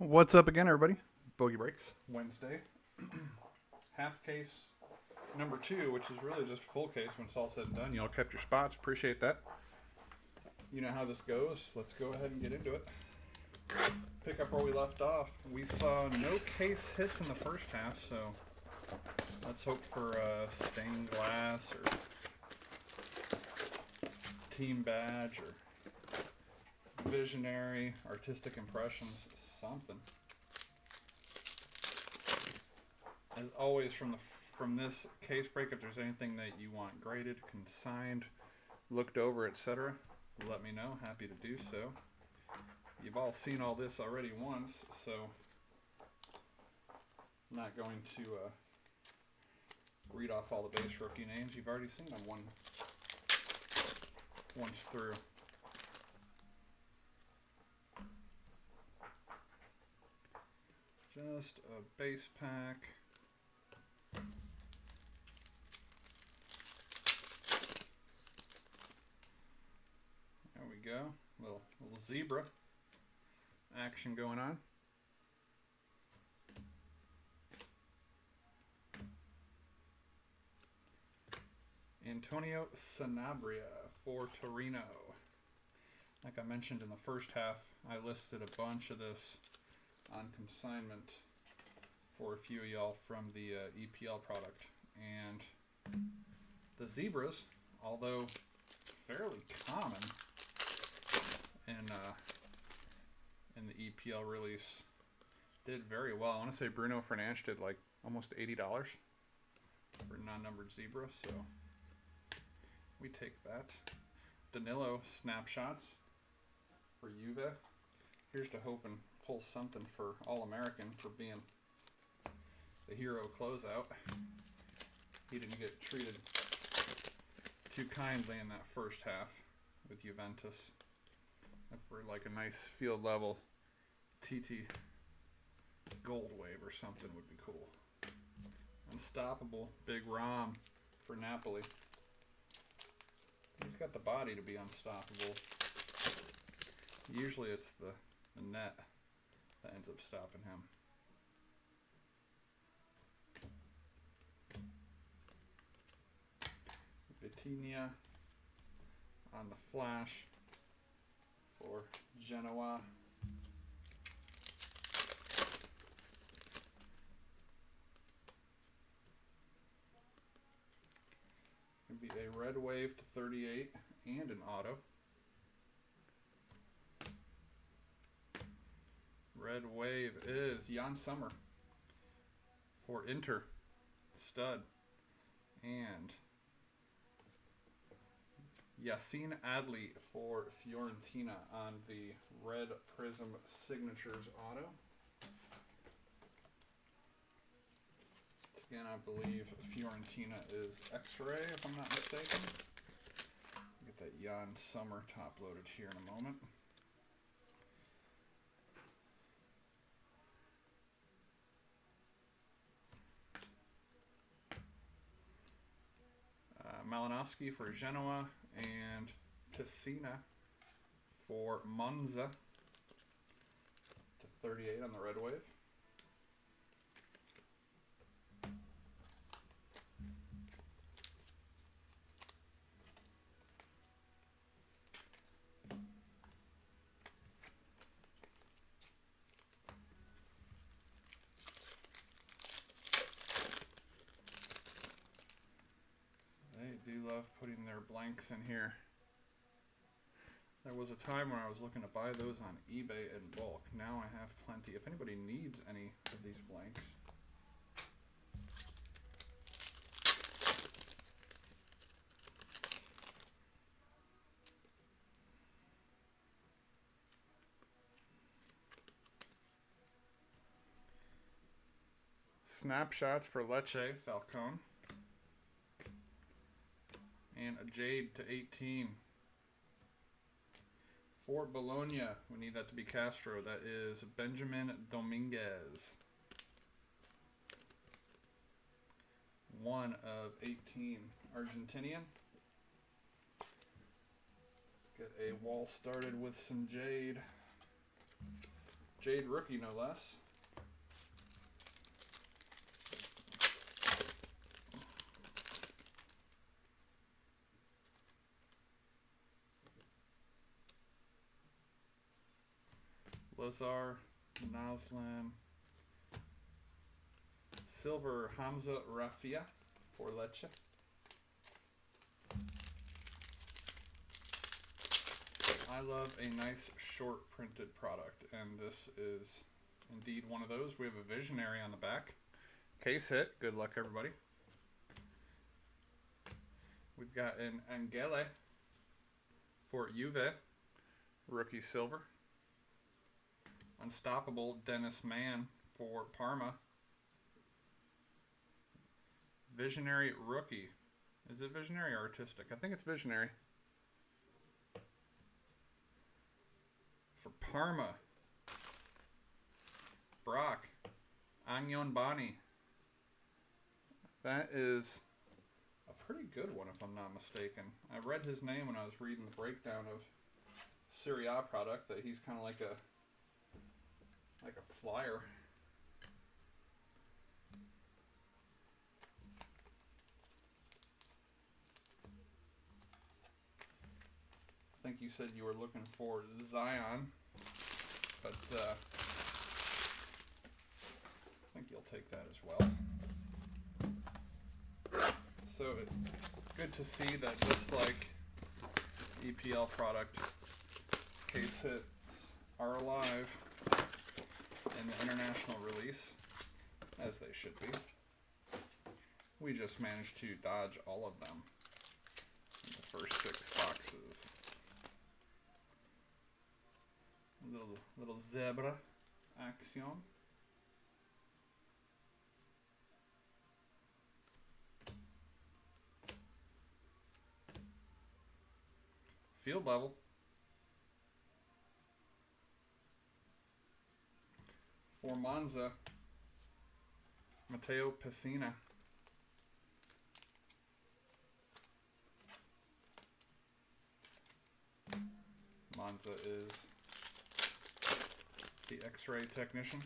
What's up again, everybody? Bogey Breaks, Wednesday. Half case number 2, which is really just full case when it's all said and done. Y'all kept your spots. Appreciate that. You know how this goes. Let's go ahead and get into it. Pick up where we left off. We saw no case hits in the first half, so let's hope for stained glass or team badge or visionary, artistic impressions, something. As always, from this case break, if there's anything that you want graded, consigned, looked over, etc., let me know. Happy to do so. You've all seen all this already once, so I'm not going to read off all the base rookie names. You've already seen them once through. Just a base pack. There we go. Little zebra action going on. Antonio Sanabria for Torino. Like I mentioned in the first half, I listed a bunch of this on consignment for a few of y'all from the EPL product. And the zebras, although fairly common in the EPL release, did very well. I want to say Bruno Fernandes did like almost $80 for non-numbered zebra, so we take that. Danilo snapshots for Juve. Here's to hope and pull something for All-American for being the hero closeout. He didn't get treated too kindly in that first half with Juventus. For like a nice field level TT gold wave or something would be cool. Unstoppable Big Rom for Napoli. He's got the body to be unstoppable. Usually it's the net that ends up stopping him. Vitinha on the flash for Genoa. It'd be a red wave to 38 and an auto. Red wave is Jan Sommer for Inter, stud, and Yassine Adli for Fiorentina on the red Prism Signatures auto. Again, I believe Fiorentina is X-Ray, if I'm not mistaken. Get that Jan Sommer top loaded here in a moment. Malinowski for Genoa and Pessina for Monza to 38 on the red wave. They do love putting their blanks in here. There was a time when I was looking to buy those on eBay in bulk. Now I have plenty. If anybody needs any of these blanks, snapshots for Lecce, Falcone. And a Jade to 18. For Bologna, we need that to be Castro. That is Benjamin Dominguez. 1 of 18. Argentinian. Get a wall started with some Jade. Jade rookie, no less. Lazar, Naslan, silver Hamza Rafia for Lecce. I love a nice short printed product, and this is indeed one of those. We have a visionary on the back. Case hit. Good luck, everybody. We've got an Angele for Juve, rookie silver. Unstoppable Dennis Mann for Parma. Visionary rookie. Is it visionary or artistic? I think it's visionary. For Parma. Brock. Agnon Bani. That is a pretty good one if I'm not mistaken. I read his name when I was reading the breakdown of Serie A product, that he's kind of like a flyer. I think you said you were looking for Zion, but I think you'll take that as well. So it's good to see that just like EPL product, case hits are alive in the international release, as they should be. We just managed to dodge all of them in the first 6 boxes. Little zebra action. Field level. For Monza, Matteo Pessina. Monza is the X-ray technician.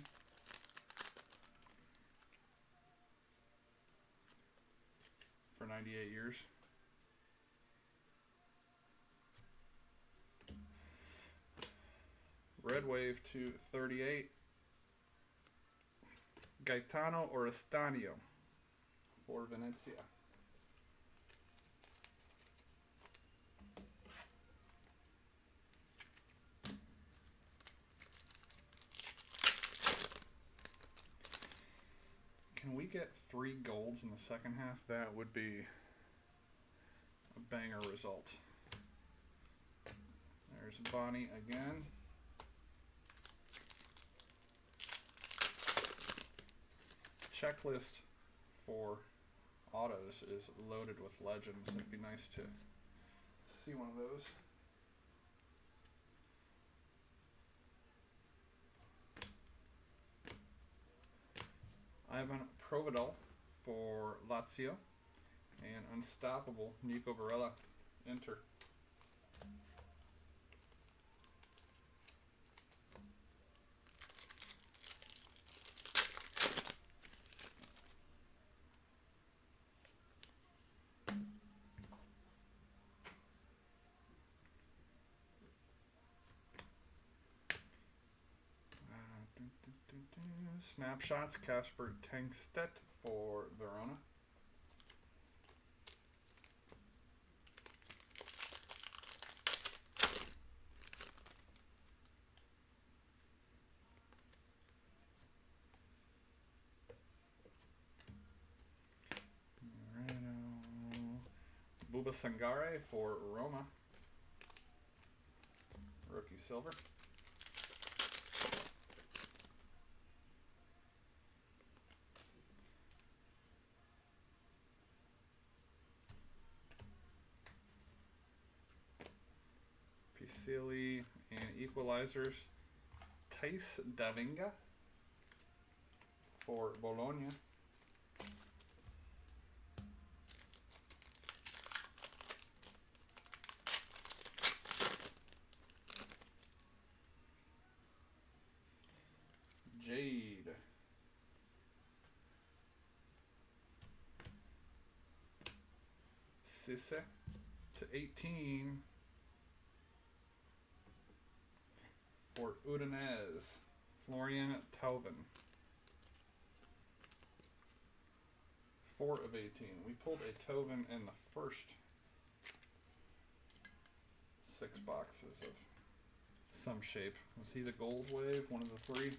For 98 years. Red Wave to 38. Gaetano Oristanio for Venezia. Can we get 3 golds in the second half? That would be a banger result. There's Bonnie again. Checklist for autos is loaded with legends. It'd be nice to see one of those. Ivan Provedel for Lazio, and Unstoppable Nico Barella, Inter. Snapshots, Casper Tengstedt for Verona. Buba Sangare for Roma. Rookie silver. Pisili and equalizers. Thais Davinga for Bologna. Cisse to 18 for Udinese, Florian Thauvin. 4 of 18. We pulled a Thauvin in the first 6 boxes of some shape. Was he the gold wave? One of the 3?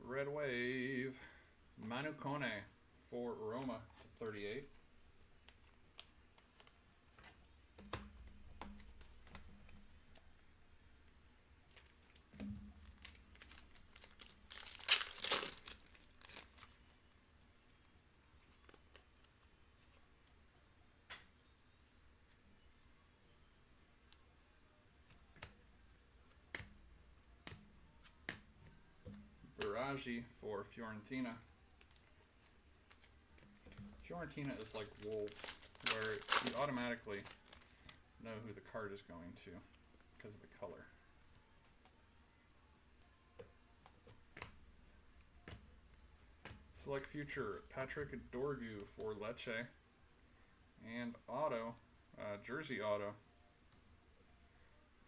Red wave. Manu Kone for Roma to 38. Baraggi for Fiorentina. Fiorentina is like Wolves, where you automatically know who the card is going to because of the color. Select future, Patrick Dorgu for Lecce. And auto, jersey auto,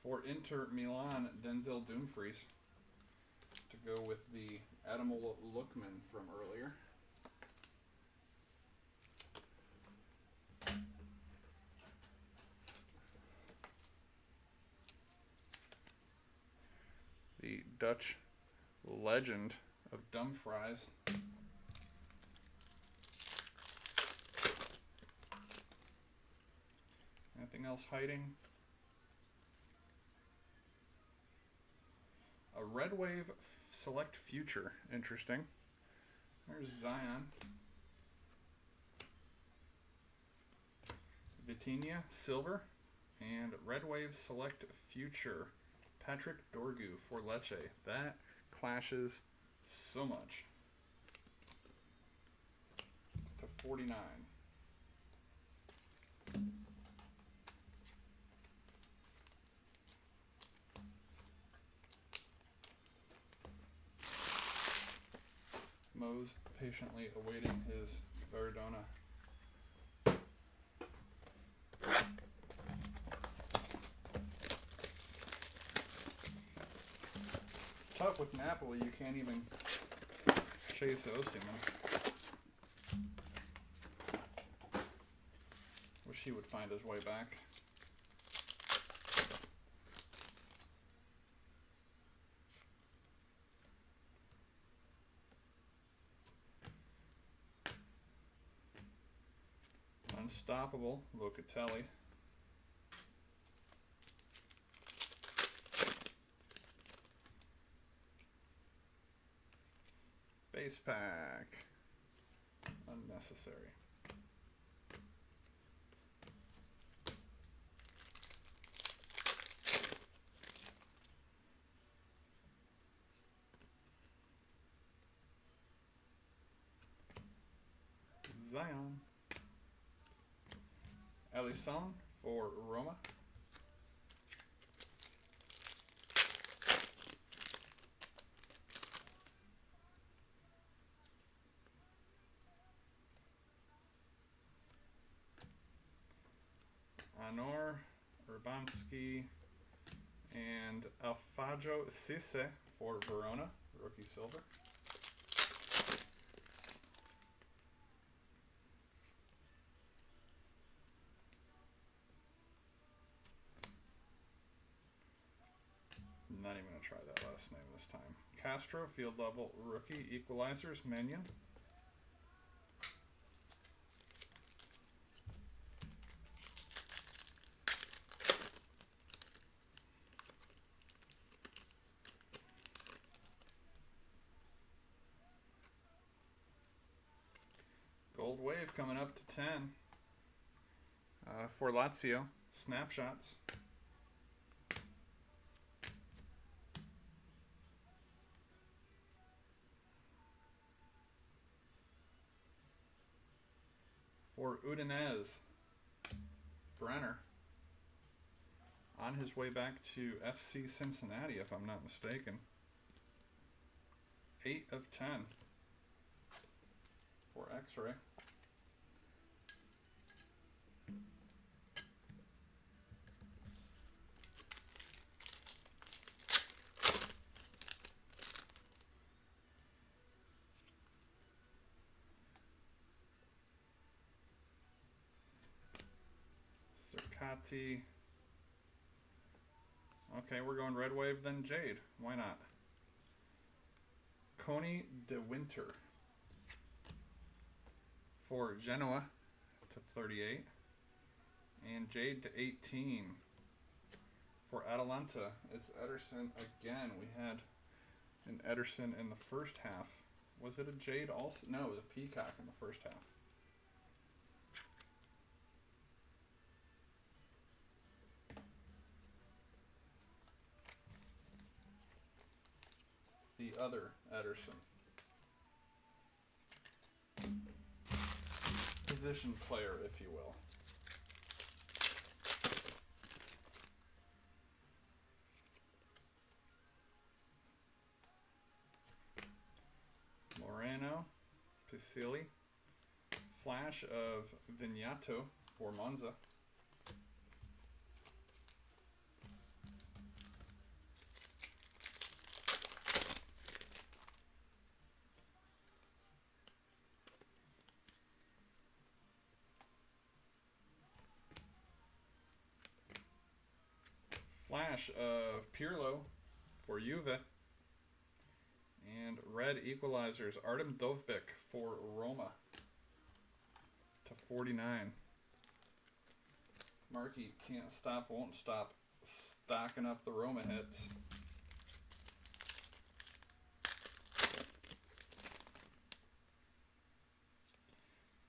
for Inter Milan, Denzel Dumfries. To go with the Animal Lookman from earlier. The Dutch legend of Dumfries. Anything else hiding? A Red Wave Select Future. Interesting. There's Zion. Vitinha, Silver. And Red Wave Select Future. Patrick Dorgu for Lecce. That clashes so much. To 49. Mo's patiently awaiting his Verdona. It's tough with Napoli, you can't even chase Osimhen. Wish he would find his way back. Unstoppable, Locatelli. Base pack. Unnecessary. Zion. Alisson for Roma. Anor, Urbanski, and Alfajo Cisse for Verona, rookie silver. Not even going to try that last name this time. Castro, field level rookie, equalizers, Minion. Gold Wave coming up to 10 for Lazio. Snapshots. For Udinese, Brenner. On his way back to FC Cincinnati, if I'm not mistaken. 8 of 10 for X-Ray. Circati. Okay, we're going Red Wave, then Jade. Why not? Coney de Winter for Genoa to 38. And Jade to 18 for Atalanta. It's Ederson again. We had an Ederson in the first half. Was it a Jade also? No, it was a Peacock in the first half. The other Ederson. Position player, if you will. Moreno, Pisili. Flash of Vignato for Monza. Flash of Pirlo for Juve. And red equalizers, Artem Dovbyk for Roma to 49. Marky can't stop, won't stop, stocking up the Roma hits.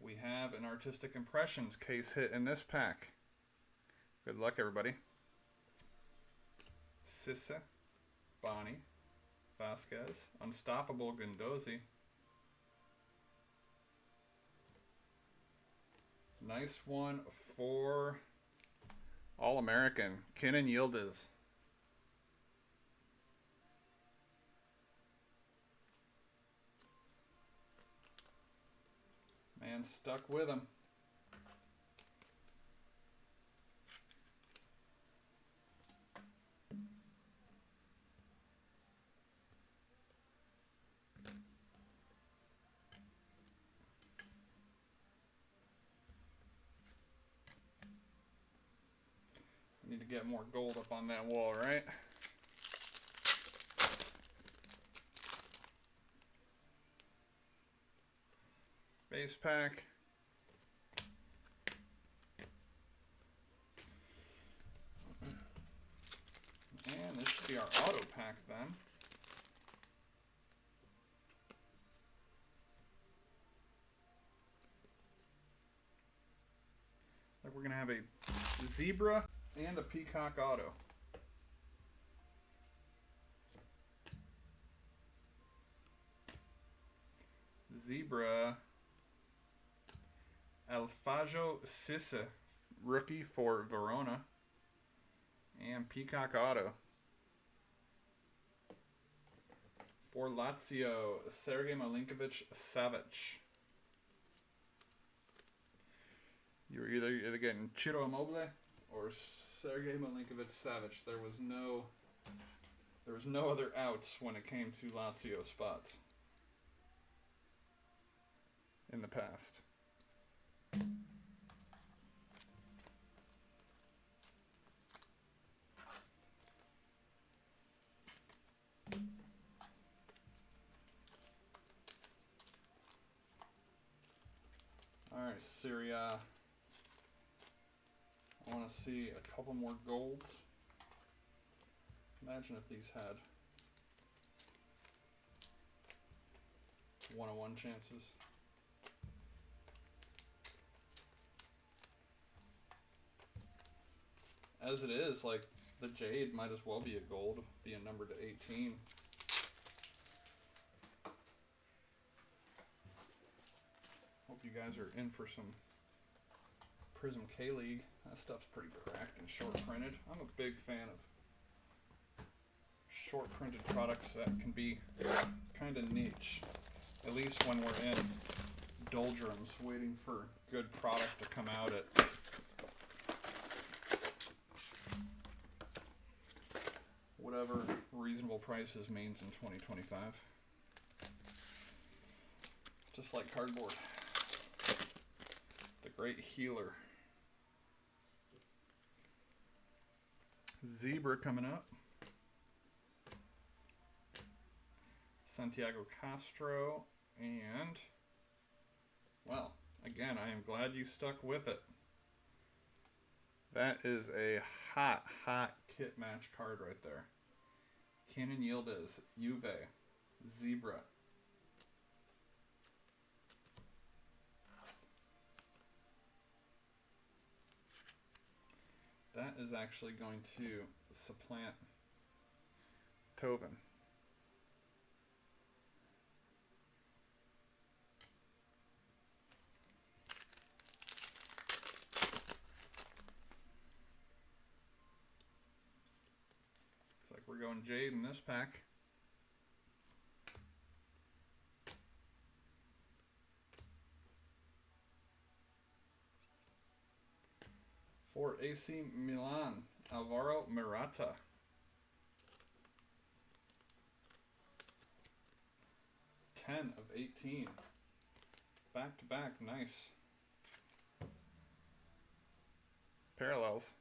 We have an Artistic Impressions case hit in this pack. Good luck, everybody. Sisse, Bonnie, Vasquez, Unstoppable Guendouzi. Nice one for All-American, Kenan Yildiz. Man stuck with him. Need to get more gold up on that wall, right? Base pack. And this should be our auto pack then. Like we're going to have a zebra and a peacock auto. Zebra, Alfajo Sisse, rookie for Verona. And peacock auto. For Lazio, Sergej Milinkovic-Savic. You're either getting Ciro Immobile or Sergej Milinkovic-Savic. There was no other outs when it came to Lazio spots in the past. All right, Serie. I want to see a couple more golds. Imagine if these had 1-on-1 chances. As it is, like, the Jade might as well be a gold, being numbered to 18. Hope you guys are in for some Prism K-League. That stuff's pretty cracked and short printed. I'm a big fan of short printed products that can be kind of niche. At least when we're in doldrums waiting for good product to come out at whatever reasonable prices means in 2025. Just like cardboard. The great healer. Zebra coming up. Santiago Castro. And, well, again, I am glad you stuck with it. That is a hot, hot kit match card right there. Kenan Yildiz, Juve, Zebra. That is actually going to supplant Tovin. Looks like we're going Jade in this pack. For AC Milan, Alvaro Morata. (10 of 18). Back to back, nice. Parallels.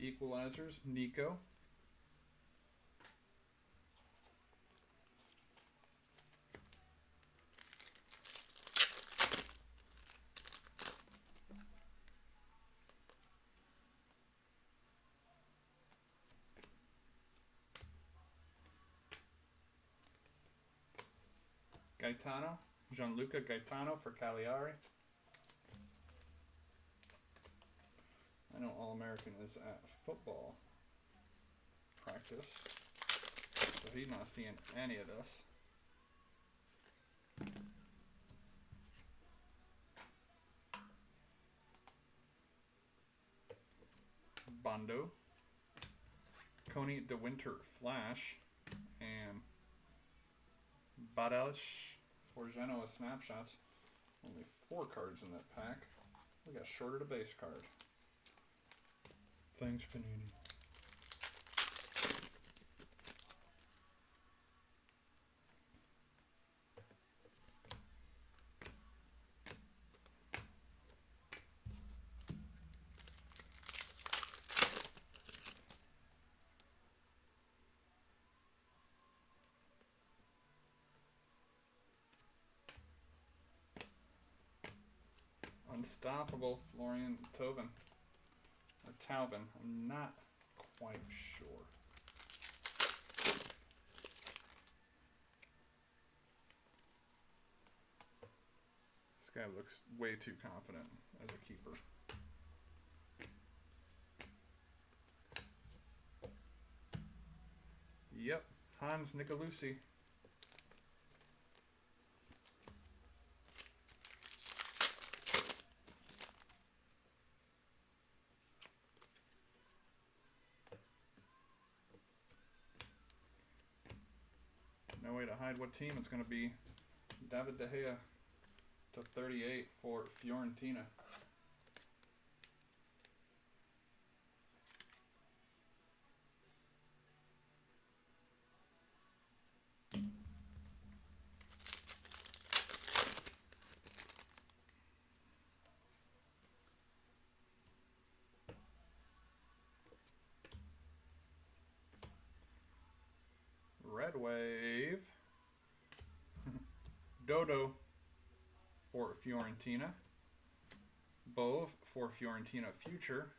Equalizers, Nico. Gaetano, Gianluca Gaetano for Cagliari. I know All-American is at football practice, so he's not seeing any of this. Bondo, Coney DeWinter Flash, and Badalsh for Genoa Snapshots. Only 4 cards in that pack. We got shorted a base card. Thanks, Panini. Unstoppable Florian Tovin. Or Taubin. I'm not quite sure. This guy looks way too confident as a keeper. Yep, Hans Nicolucci. No way to hide what team it's going to be. David De Gea to 38 for Fiorentina. Red Wave. Dodo for Fiorentina. Bove for Fiorentina Future.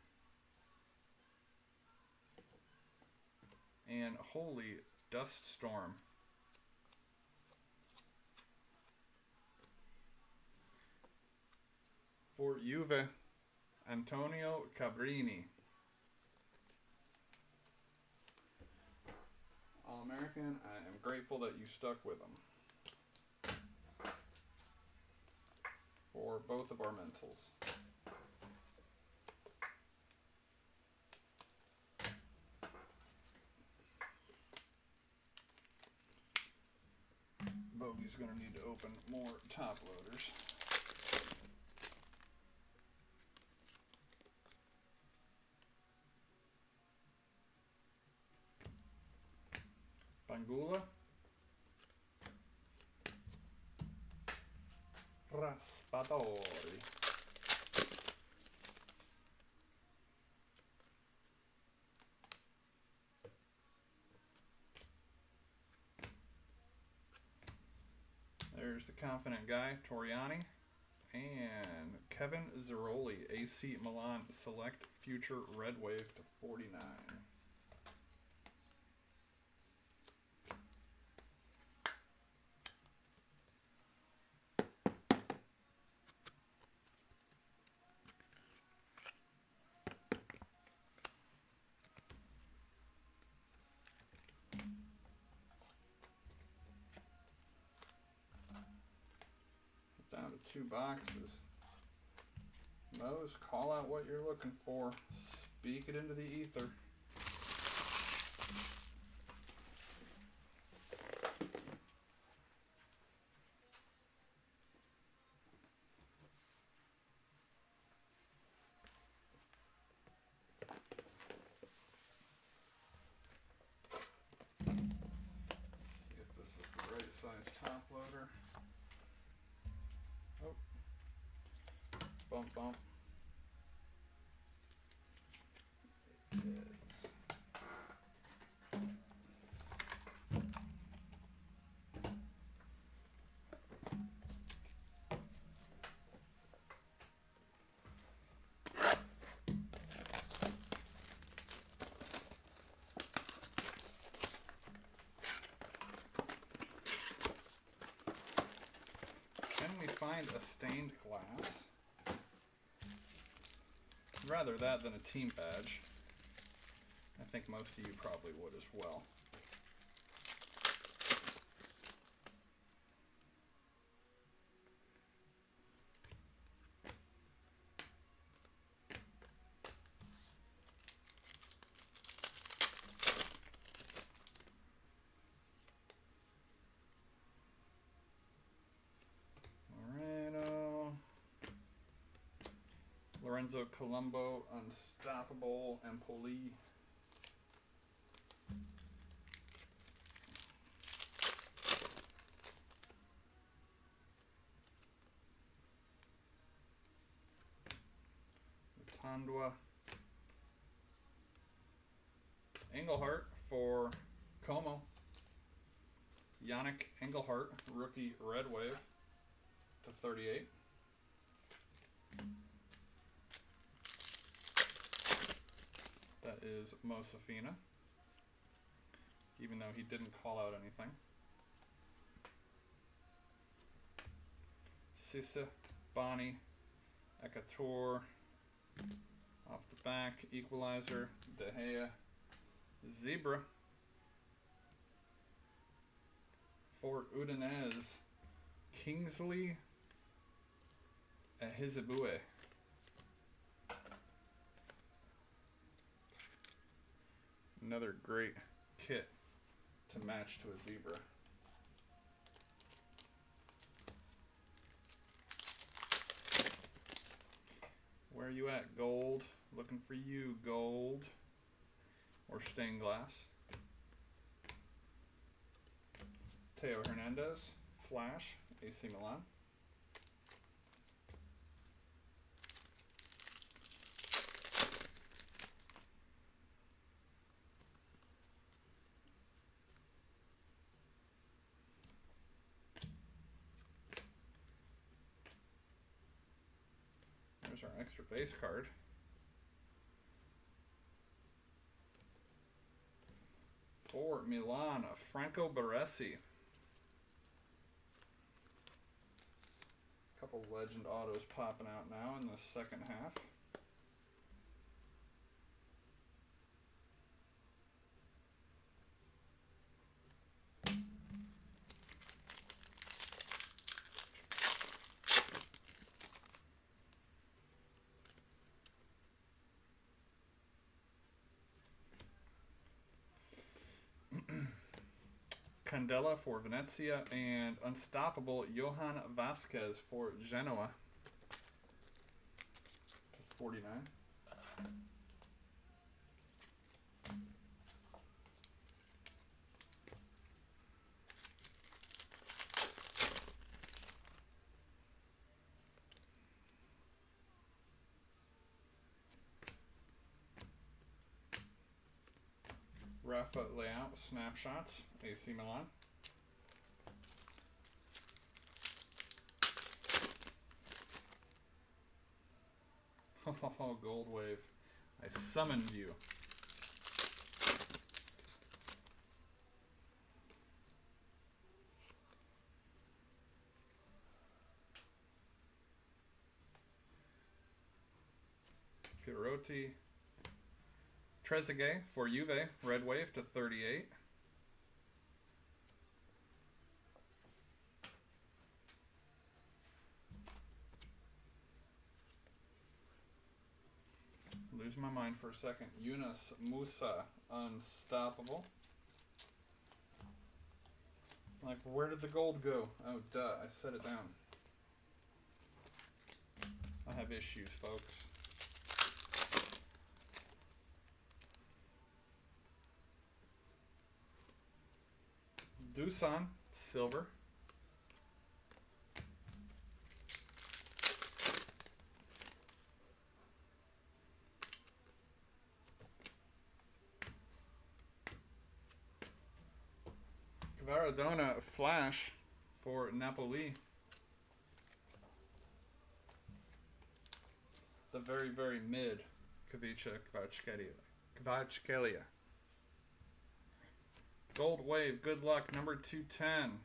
And Holy Dust Storm. For For Juve, Antonio Cabrini. All-American. I am grateful that you stuck with them. For both of our mentals. Bogey's going to need to open more top loaders. Bangula. Raspadori. There's the confident guy, Toriani. And Kevin Zeroli, AC Milan Select Future Red Wave to 49. Down to 2 boxes. Mose, call out what you're looking for. Speak it into the ether. See if this is the right size top loader. Oh. Bump, bump. It is. Can we find a stained glass? Rather that than a team badge. I think most of you probably would as well. Lorenzo Colombo, Unstoppable, Empoli. Tandwa. Engelhart for Como. Yannick Engelhart, rookie Red Wave to 38. That is Mosafina, even though he didn't call out anything. Sissa, Bonnie, Ekator, off the back, Equalizer, De Gea, Zebra. For Udinese, Kingsley Ehizibue. Another great kit to match to a zebra. Where are you at, Gold? Looking for you, Gold. Or stained glass. Teo Hernandez, Flash, AC Milan. There's our extra base card. For Milan, Franco Baresi. Couple Couple legend autos popping out now in the second half. Candela for Venezia and Unstoppable Johan Vasquez for Genoa. 49. Rafa Leão snapshots, AC Milan. Oh, Gold Wave. I summoned you. Pirotti. Trezeguet for Juve, Red Wave to 38. Lose my mind for a second. Yunus Musa, Unstoppable. Like, where did the gold go? Oh, duh, I set it down. I have issues, folks. Dusan, silver. Varadona, flash for Napoli. The very, very mid Kavicha Kvaratskhelia. Gold Wave, good luck, number 210.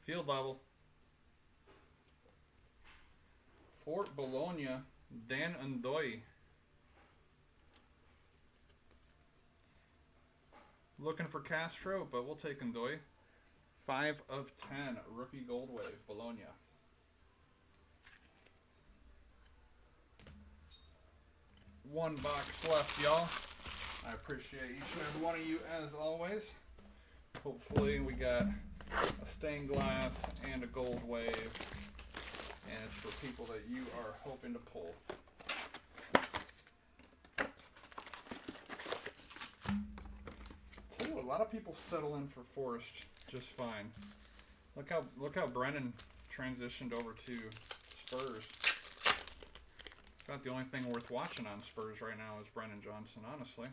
Field level. Fort Bologna, Dan Ndoye. Looking for Castro, but we'll take Ndoye. 5 of 10, rookie Gold Wave, Bologna. One box left, y'all. I appreciate each and every one of you as always. Hopefully we got a stained glass and a Gold Wave. And it's for people that you are hoping to pull. Tell you, a lot of people settle in for Forest just fine. Look how Brennan transitioned over to Spurs. About the only thing worth watching on Spurs right now is Brennan Johnson, honestly.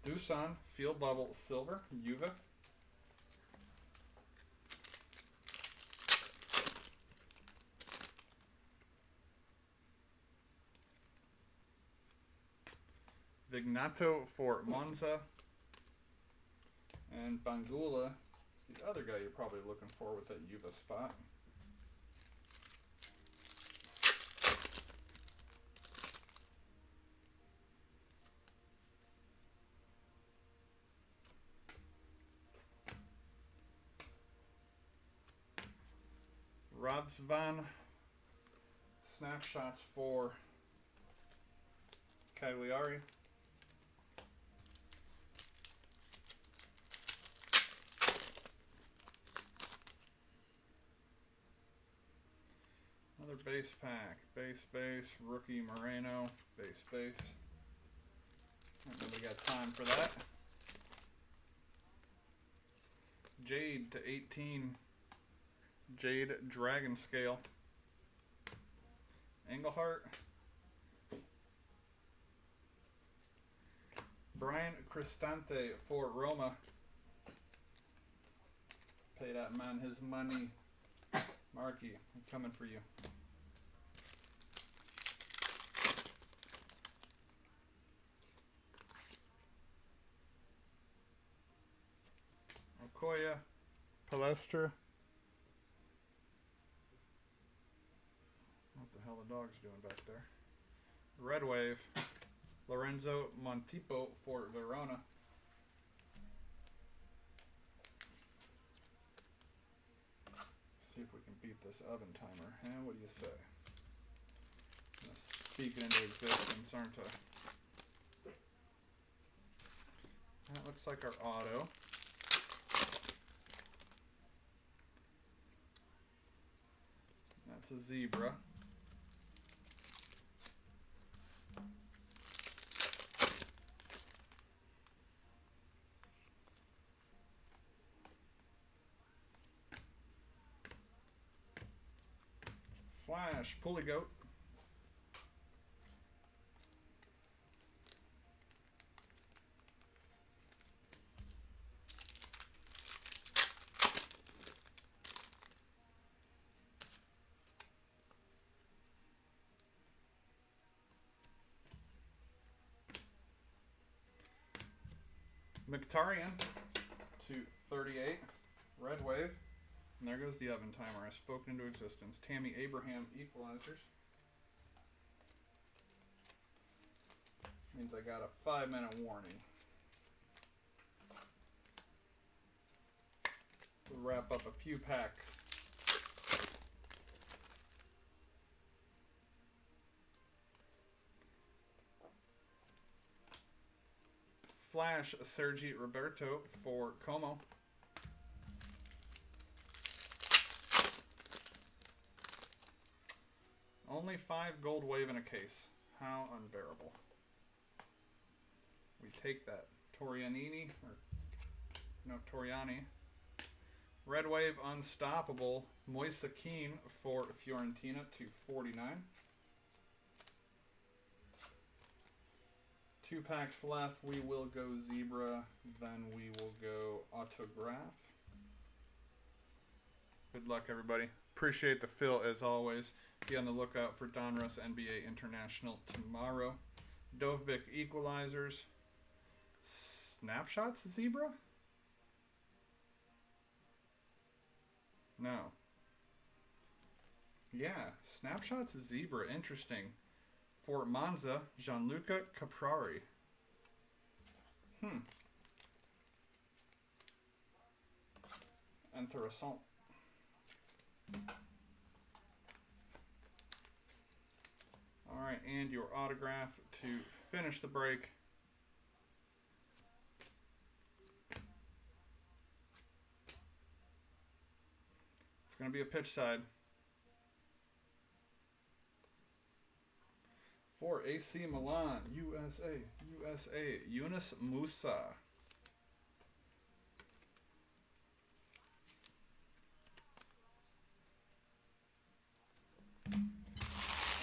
Dusan, field level silver, Juve. Vignato for Monza. And Bangula, the other guy you're probably looking for with that Juve spot. Radsvan, snapshots for Cagliari. Another base pack. Base, rookie Moreno, base. I don't know we got time for that. Jade to 18. Jade Dragon Scale. Engelhart. Brian Cristante for Roma. Pay that man his money. Marky, I'm coming for you. Sequoia, Palestra. What the hell the dog's doing back there? Red Wave, Lorenzo Montipo for Verona. See if we can beat this oven timer. What do you say? I'm gonna speak it into existence, aren't I? That looks like our auto. That's a zebra. Flash, Pulley Goat. Mkhitaryan to 38, Red Wave. And there goes the oven timer. I've spoken into existence. Tammy Abraham equalizers. Means I got a 5-minute warning. We'll wrap up a few packs. Flash Sergi Roberto for Como. Only 5 gold wave in a case. How unbearable. We take that. Torianini, or no, Toriani. Red Wave Unstoppable. Moise Kean for Fiorentina to 49. 2 packs left. We will go Zebra, then we will go Autograph. Good luck, everybody. Appreciate the fill as always. Be on the lookout for Donruss NBA International tomorrow. Dovbik Equalizers. Snapshots Zebra? No. Yeah, Snapshots Zebra. Interesting. For Monza, Gianluca Caprari. Interessant. All right, and your autograph to finish the break. It's going to be a pitch side. For AC Milan, USA, Yunus Musa.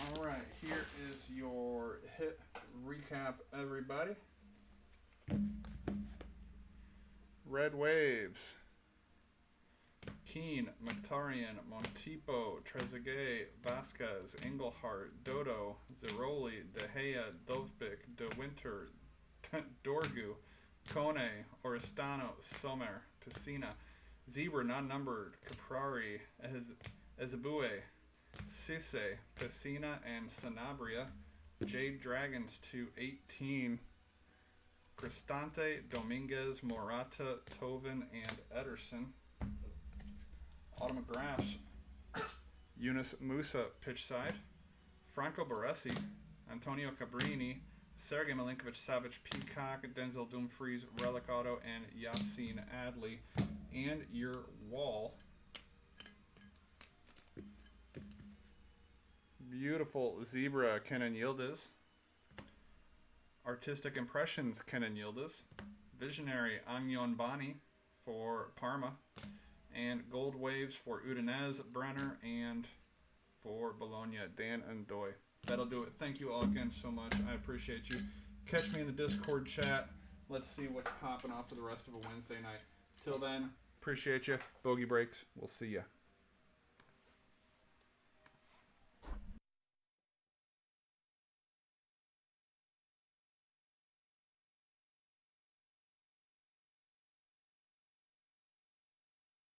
All right, here is your hit recap, everybody. Red Waves. Keane, Mkhitaryan, Montipo, Trezeguet, Vasquez, Engelhardt, Dodo, Ziroli, De Gea, Dovbik, De Winter, Dorgu, Kone, Oristano, Sommer, Piscina, Zebra non-numbered, Caprari, Ezebue, Cisse, Piscina, and Sanabria. Jade Dragons to 18. Cristante, Dominguez, Morata, Tovin, and Ederson. Autographs. Yunus Musa, pitch side. Franco Baresi, Antonio Cabrini, Sergei Milinkovic-Savic, Peacock, Denzel Dumfries, Relic Auto, and Yassine Adli. And your wall. Beautiful Zebra, Kenan Yildiz. Artistic Impressions, Kenan Yildiz. Visionary, Agnon Bani for Parma. And Gold Waves for Udinese, Brenner, and for Bologna, Dan Ndoye. That'll do it. Thank you all again so much. I appreciate you. Catch me in the Discord chat. Let's see what's popping off for the rest of a Wednesday night. Till then, appreciate you. Bogey breaks. We'll see ya.